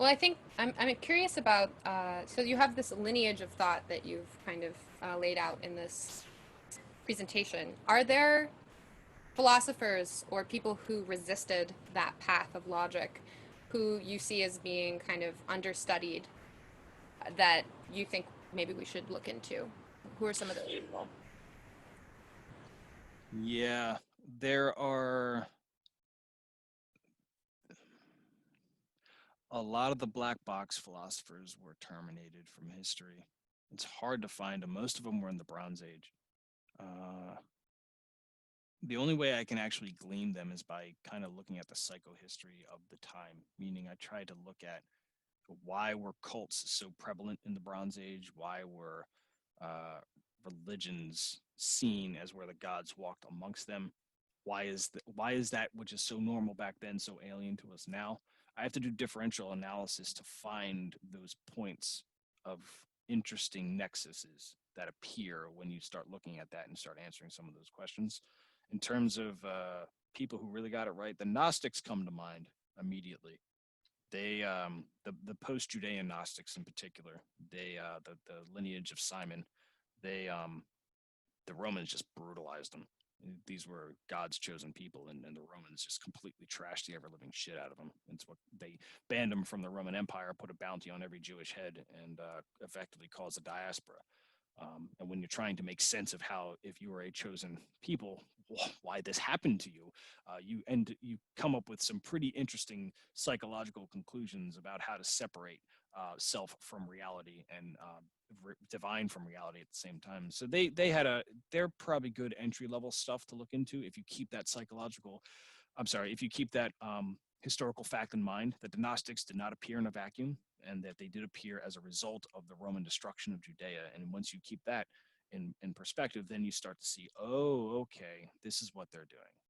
Well, I think I'm curious about, so you have this lineage of thought that you've kind of laid out in this presentation. Are there philosophers or people who resisted that path of logic who you see as being kind of understudied that you think maybe we should look into? Who are some of those people? Yeah, there are a lot of the black box philosophers were terminated from history. It's hard to find them. Most of them were in the Bronze Age. Uh, the only way I can actually glean them is by kind of looking at the psychohistory of the time, meaning I try to look at why were cults so prevalent in the Bronze Age? Why were uh, religions seen as where the gods walked amongst them? Why is that which is so normal back then so alien to us now? I have to do differential analysis to find those points of interesting nexuses that appear when you start looking at that and start answering some of those questions. In terms of people who really got it right, the Gnostics come to mind immediately. They the post Judean Gnostics in particular, the lineage of Simon, they the Romans just brutalized them. These were God's chosen people, and the Romans just completely trashed the ever living shit out of them. It's what they banned them from the Roman Empire, put a bounty on every Jewish head, and effectively caused a diaspora. And when you're trying to make sense of how, if you were a chosen people, why this happened to you, you come up with some pretty interesting psychological conclusions about how to separate self from reality and divine from reality at the same time. So they're probably good entry level stuff to look into if you keep that psychological. I'm sorry, if you keep that historical fact in mind that the Gnostics did not appear in a vacuum and that they did appear as a result of the Roman destruction of Judea. And once you keep that in perspective, then you start to see, oh, okay, this is what they're doing.